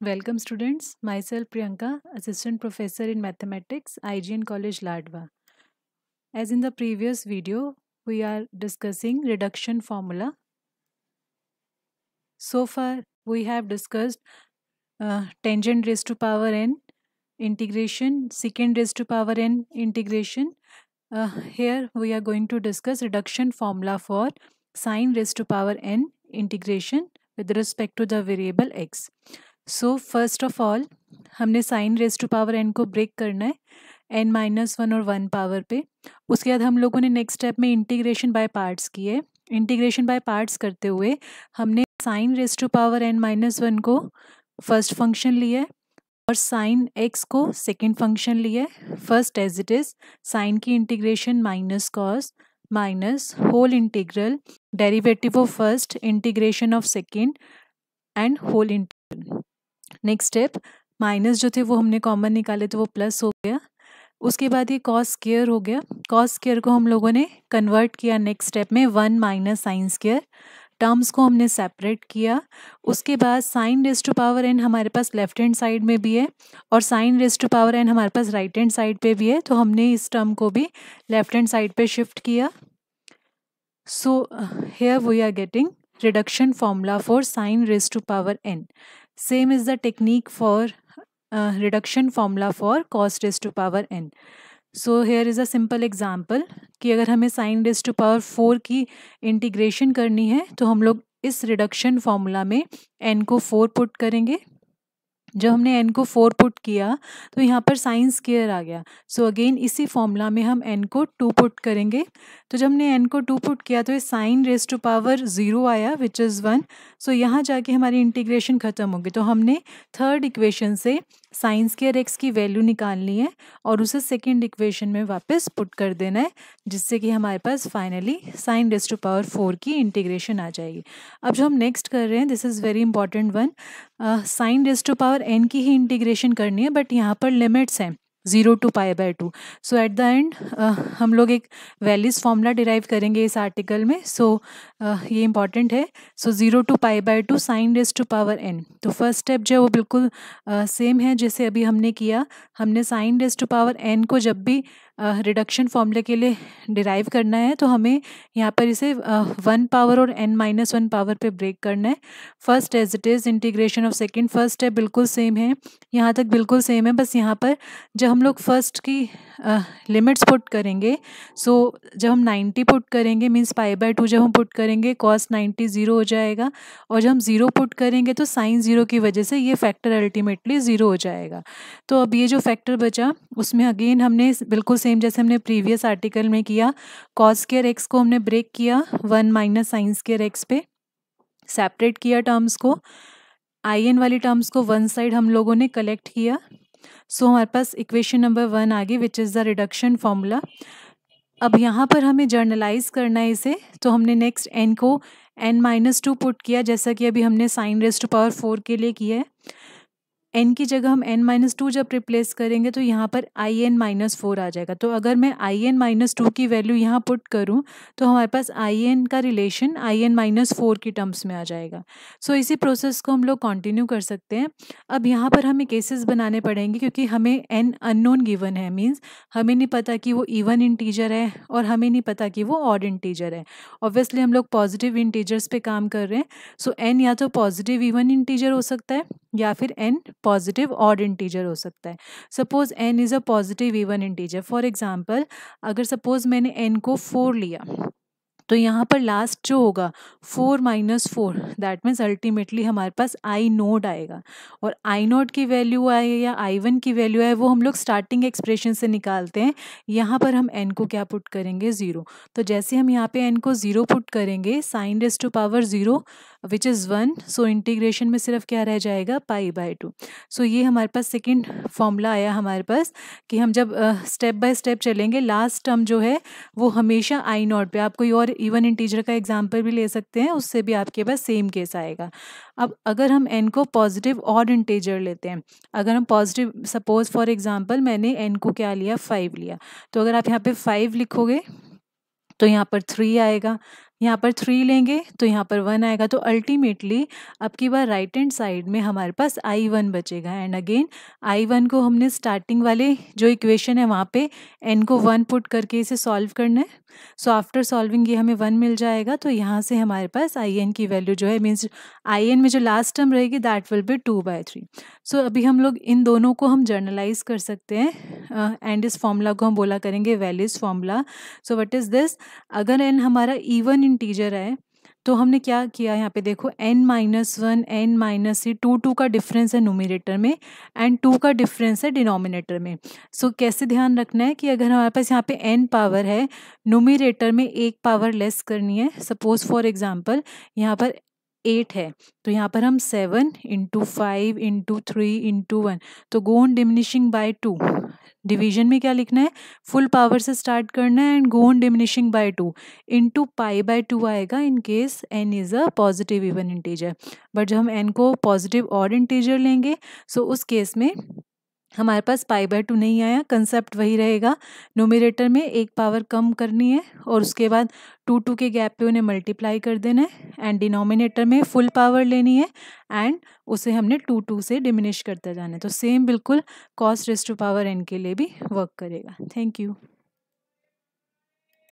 Welcome students, myself Priyanka, Assistant Professor in Mathematics, IGN College Ladwa. As in the previous video, we are discussing reduction formula. So far, we have discussed tangent raised to power n integration, secant raised to power n integration. Here we are going to discuss reduction formula for sine raised to power n integration with respect to the variable x. So first of all हमने sine raise to power N को break करना है n-1 और 1 power पे. उसके बाद हम लोगों ने नेक्स्ट स्टेप में इंटीग्रेशन बाय पार्ट्स किए. इंटीग्रेशन बाय पार्ट्स करते हुए हमने sine raise to power n-1 को फर्स्ट फंक्शन लिया है और साइन एक्स को सेकेंड फंक्शन लिया है. First as it is sine की integration minus cos minus whole integral derivative of first integration of second and whole integral. Next step minus जो थे वो हमने कॉमन निकाले तो वो प्लस हो गया. उसके बाद ये कॉस स्क्वायर हो गया. कॉस स्क्वायर को हम लोगों ने कन्वर्ट किया नेक्स्ट स्टेप में 1 माइनस साइन स्क्वायर. टर्म्स को हमने सेपरेट किया. उसके बाद sine raise to power N हमारे पास लेफ्ट हैंड साइड में भी है और sine raise to power N हमारे पास राइट हैंड साइड पे भी है, तो हमने इस टर्म को भी लेफ्ट हैंड साइड पे शिफ्ट किया. So here we are getting reduction formula for sine raised to power n. Same is the technique for reduction formula for cos raised to power n. So here is a simple example कि अगर हमें sin raised to power 4 की integration करनी है तो हम लोग इस रिडक्शन फॉर्मूला में n को 4 पुट करेंगे. जब हमने n को 4 पुट किया तो यहाँ पर साइन स्क्वायर आ गया. सो अगेन इसी फॉर्मूला में हम n को 2 पुट करेंगे. तो जब हमने n को 2 पुट किया तो ये साइन रेज टू पावर 0 आया विच इज़ 1. सो यहाँ जाके हमारी इंटीग्रेशन ख़त्म होगी. तो हमने थर्ड इक्वेशन से साइन स्क्वायर एक्स की वैल्यू निकालनी है और उसे सेकेंड इक्वेशन में वापस पुट कर देना है, जिससे कि हमारे पास finally sine raise to power 4 की इंटीग्रेशन आ जाएगी. अब जो हम नेक्स्ट कर रहे हैं this is very important one. Sine raise to power N की ही इंटीग्रेशन करनी है बट यहाँ पर लिमिट्स हैं 0 to π/2. So at the end हम लोग एक वैलिस फॉर्मूला डिराइव करेंगे इस आर्टिकल में. सो ये इंपॉर्टेंट है. So 0 to π/2 sine raise to power N. तो फर्स्ट स्टेप जो है वो बिल्कुल सेम है जैसे अभी हमने किया. हमने sine raise to power N को जब भी रिडक्शन फॉर्मूले के लिए डिराइव करना है तो हमें यहाँ पर इसे 1 पावर और n-1 पावर पे ब्रेक करना है. First as it is integration of second. First step बिल्कुल सेम है, यहाँ तक बिल्कुल सेम है. बस यहाँ पर जब हम लोग फर्स्ट की लिमिट्स पुट करेंगे, सो जब हम 90 पुट करेंगे मीन्स π/2 जब हम पुट करेंगे कॉस 90 ज़ीरो हो जाएगा और जब हम ज़ीरो पुट करेंगे तो साइन ज़ीरो की वजह से ये फैक्टर अल्टीमेटली ज़ीरो हो जाएगा. तो अब ये जो फैक्टर बचा उसमें अगेन हमने बिल्कुल सेम जैसे हमने प्रीवियस आर्टिकल में किया, कॉस स्क्वायर एक्स को हमने ब्रेक किया 1 माइनस साइन स्क्वायर एक्स पे, सेपरेट किया टर्म्स को. आई एन वाली टर्म्स को वन साइड हम लोगों ने कलेक्ट किया. सो हमारे पास इक्वेशन नंबर 1 आ गई which is the reduction formula. अब यहाँ पर हमें जर्नलाइज करना है इसे, तो हमने नेक्स्ट n को n-2 पुट किया जैसा कि अभी हमने साइन रेज टू पावर 4 के लिए किया है. n की जगह हम n-2 जब रिप्लेस करेंगे तो यहाँ पर in-4 आ जाएगा. तो अगर मैं in-2 की वैल्यू यहाँ पुट करूँ तो हमारे पास in का रिलेशन in-4 की टर्म्स में आ जाएगा. सो इसी प्रोसेस को हम लोग कंटिन्यू कर सकते हैं. अब यहाँ पर हमें केसेस बनाने पड़ेंगे क्योंकि हमें n अननोन गिवन है. मीन्स हमें नहीं पता कि वो इवन इंटीजर है और हमें नहीं पता कि वो ऑड इंटीजर है. ऑब्वियसली हम लोग पॉजिटिव इंटीजर्स पे काम कर रहे हैं. सो n या तो पॉजिटिव इवन इंटीजर हो सकता है या फिर n पॉजिटिव ऑड इंटीजर हो सकता है. Suppose n is a positive even integer. For example अगर सपोज मैंने n को 4 लिया तो यहाँ पर लास्ट जो होगा 4 माइनस 4 दैट मीन्स अल्टीमेटली हमारे पास आई नोड आएगा. और आई नोड की वैल्यू आए या i1 की वैल्यू आए वो हम लोग स्टार्टिंग एक्सप्रेशन से निकालते हैं. यहाँ पर हम n को क्या पुट करेंगे 0. तो जैसे हम यहाँ पे n को 0 पुट करेंगे sine raise to power 0 which is 1. So integration में सिर्फ क्या रह जाएगा π/2. सो ये हमारे पास सेकेंड फॉर्मूला आया हमारे पास कि हम जब स्टेप बाय स्टेप चलेंगे लास्ट टर्म जो है वो हमेशा आई नॉट पे. आप कोई और इवन इंटीजर का एग्जांपल भी ले सकते हैं, उससे भी आपके पास सेम केस आएगा. अब अगर हम n को पॉजिटिव ऑड इंटीजर लेते हैं, अगर हम पॉजिटिव सपोज फॉर एग्जांपल मैंने n को क्या लिया 5 लिया, तो अगर आप यहाँ पे 5 लिखोगे तो यहाँ पर 3 आएगा. यहाँ पर 3 लेंगे तो यहाँ पर 1 आएगा। तो अल्टीमेटली अब की बार राइट हैंड साइड में हमारे पास I1 बचेगा। एंड अगेन I1 को हमने स्टार्टिंग वाले जो इक्वेशन है वहाँ पे n को 1 पुट करके इसे सॉल्व करना है। सो आफ्टर सॉल्विंग ये हमें 1 मिल जाएगा। तो यहाँ से हमारे पास In की वैल्यू जो है मीन्स In में जो लास्ट टर्म रहेगी दैट विल बी 2/3। सो अभी हम लोग इन दोनों को हम जर्नलाइज कर सकते हैं एंड इस फॉर्मूला को हम बोला करेंगे Wallis formula. So what is this, अगर n हमारा इवन इंटीजर है तो हमने क्या किया यहाँ पे देखो n-1 n-3 2 का डिफरेंस है न्यूमरेटर में एंड 2 का डिफरेंस है डिनोमिनेटर में। सो कैसे ध्यान रखना है कि अगर हमारे पास यहाँ पे n पावर है, न्यूमरेटर में एक पावर लेस करनी है। सपोज फॉर एग्जांपल यहाँ पर 8 है तो यहाँ पर हम 7 × 5 × 3 × 1, तो go on diminishing by 2। Division में क्या लिखना है, फुल पावर से स्टार्ट करना है and go on diminishing by 2 × π/2 आएगा in case n is a positive even integer. But जब हम n को पॉजिटिव ऑड इंटीजर लेंगे सो उस केस में हमारे पास π/2 नहीं आया। कंसेप्ट वही रहेगा, न्यूमरेटर में एक पावर कम करनी है और उसके बाद 2 के गैप पे उन्हें मल्टीप्लाई कर देना है एंड डिनोमिनेटर में फुल पावर लेनी है एंड उसे हमने 2 से डिमिनिश करते जाना है। तो सेम बिल्कुल cos⁻n के लिए भी वर्क करेगा। Thank you.